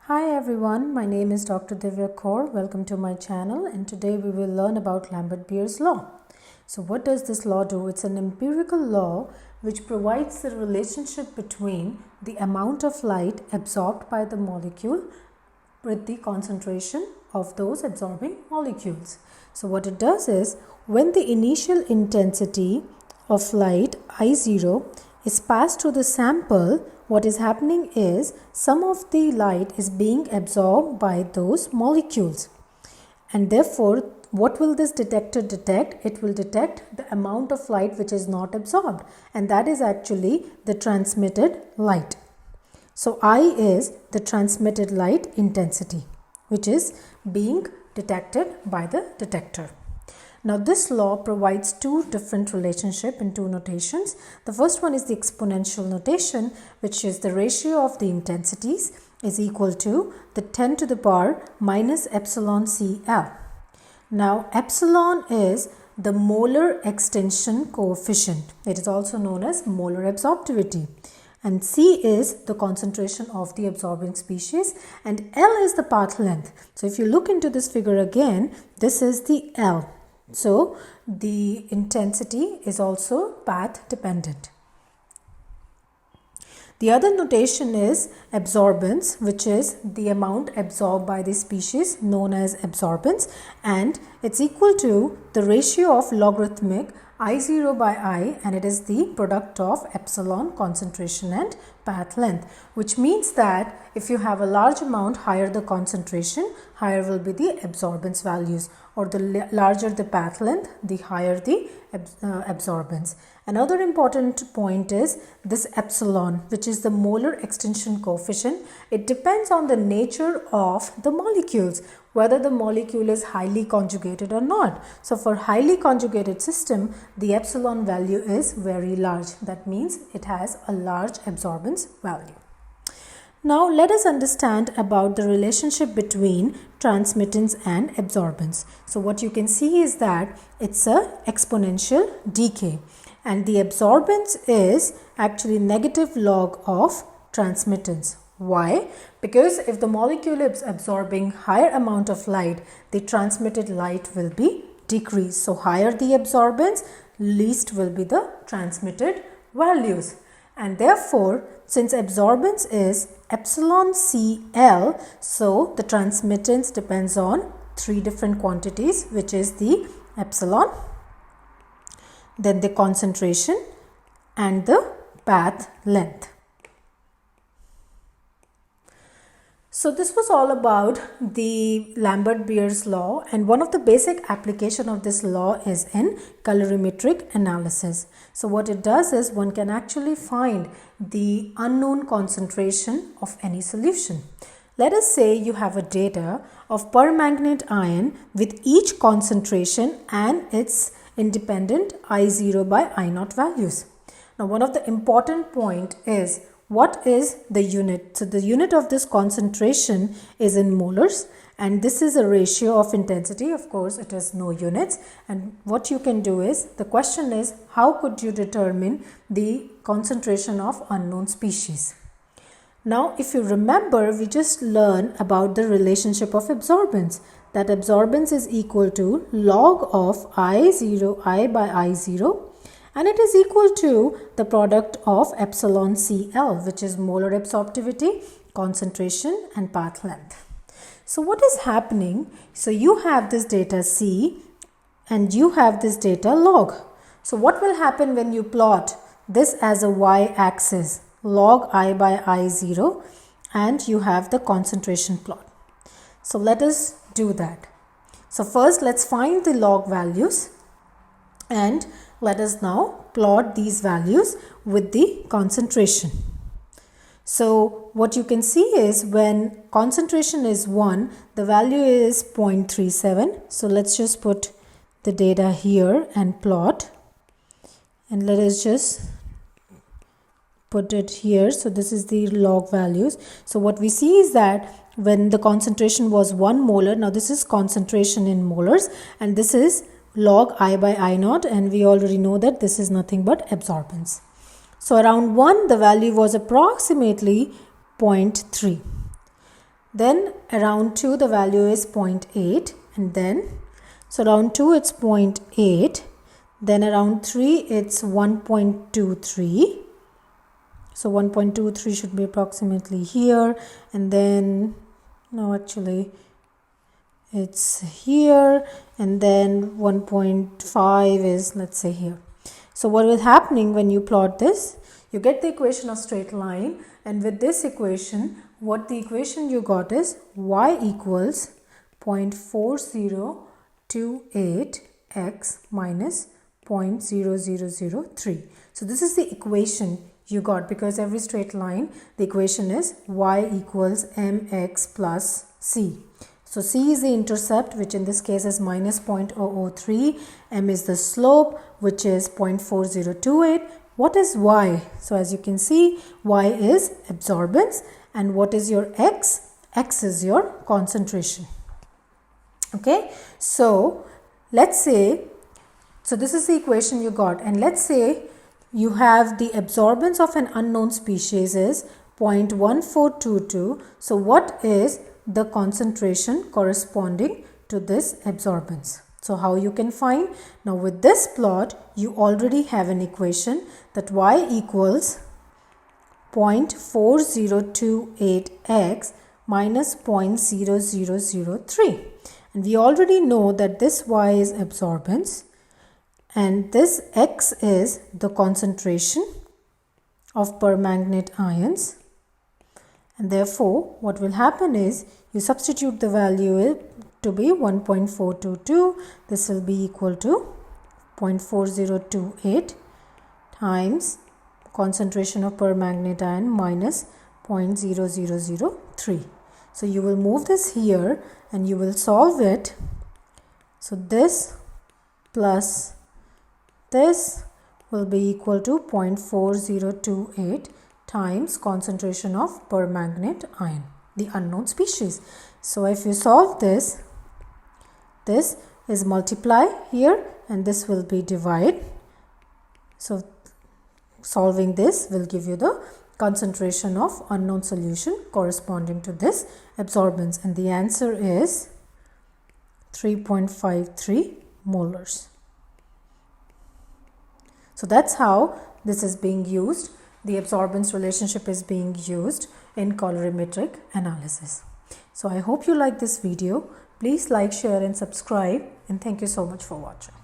Hi everyone, my name is Dr. Divya Kaur. Welcome to my channel, and today we will learn about Lambert-Beer's law. So what does this law do? It's an empirical law which provides the relationship between the amount of light absorbed by the molecule with the concentration of those absorbing molecules. So what it does is, when the initial intensity of light I0 is passed through the sample, what is happening is some of the light is being absorbed by those molecules, and therefore what will this detector detect? It will detect the amount of light which is not absorbed, and that is actually the transmitted light. So I is the transmitted light intensity which is being detected by the detector. Now this law provides two different relationships in two notations. The first one is the exponential notation, which is the ratio of the intensities is equal to the 10 to the power minus epsilon CL. Now epsilon is the molar extension coefficient. It is also known as molar absorptivity. And C is the concentration of the absorbing species, and L is the path length. So if you look into this figure again, this is the L. So the intensity is also path dependent. The other notation is absorbance, which is the amount absorbed by the species, known as absorbance, and it's equal to the ratio of logarithmic I0 by I, and it is the product of epsilon, concentration, and path length, which means that if you have a large amount, higher the concentration, higher will be the absorbance values, or the larger the path length, the higher the absorbance. Another important point is this epsilon, which is the molar extension coefficient. It depends on the nature of the molecules, whether the molecule is highly conjugated or not. So for highly conjugated system, the epsilon value is very large. That means it has a large absorbance value. Now let us understand about the relationship between transmittance and absorbance. So what you can see is that it's a exponential decay, and the absorbance is actually negative log of transmittance. Why? Because if the molecule is absorbing higher amount of light, the transmitted light will be decreased. So higher the absorbance, least will be the transmitted values. And therefore, since absorbance is epsilon CL, so the transmittance depends on three different quantities, which is the epsilon, then the concentration, and the path length. So this was all about the Lambert-Beer's law, and one of the basic application of this law is in colorimetric analysis. So what it does is, one can actually find the unknown concentration of any solution. Let us say you have a data of permanganate ion with each concentration and its independent I0 by I0 values. Now one of the important point is, what is the unit? So the unit of this concentration is in molars, and this is a ratio of intensity. Of course, it has no units. And what you can do is, the question is, how could you determine the concentration of unknown species? Now, if you remember, we just learned about the relationship of absorbance. That absorbance is equal to log of I0, I by I0. And it is equal to the product of epsilon CL, which is molar absorptivity, concentration, and path length. So what is happening? So you have this data C and you have this data log. So what will happen when you plot this as a y-axis, log I by I0, and you have the concentration plot? So let us do that. So first let's find the log values, and let us now plot these values with the concentration. So what you can see is, when concentration is 1, the value is 0.37. So let's just put the data here and plot, and let us just put it here. So this is the log values. So what we see is that when the concentration was 1 molar, now this is concentration in molars, and this is log I by I0, and we already know that this is nothing but absorbance. So around 1 the value was approximately 0.3. Then around 2 the value is 0.8, and then so around 2 it's 0.8, then around 3 it's 1.23. So 1.23 should be approximately here, and then no, actually it's here, and then 1.5 is, let's say, here. So what is happening when you plot this, you get the equation of straight line, and with this equation, what the equation you got is y equals 0.4028x minus 0.0003. So this is the equation you got, because every straight line, the equation is y equals mx plus c. So c is the intercept, which in this case is minus 0.003. M is the slope, which is 0.4028. What is y? So as you can see, y is absorbance. And what is your x? X is your concentration. Okay, so let's say, so this is the equation you got, and let's say you have the absorbance of an unknown species is 0.1422. So what is the concentration corresponding to this absorbance? So how you can find? Now with this plot, you already have an equation that y equals 0.4028x minus 0.0003. And we already know that this y is absorbance, and this x is the concentration of permanganate ions, and therefore what will happen is you substitute the value to be 1.422. This will be equal to 0.4028 times concentration of permanganate ion minus 0.0003. So you will move this here and you will solve it. So this plus this will be equal to 0.4028 times concentration of permanganate ion, the unknown species. So if you solve this, this is multiply here and this will be divide. So solving this will give you the concentration of unknown solution corresponding to this absorbance, and the answer is 3.53 molars. So that's how this is being used. The absorbance relationship is being used in colorimetric analysis. So I hope you like this video. Please like, share and subscribe, and thank you so much for watching.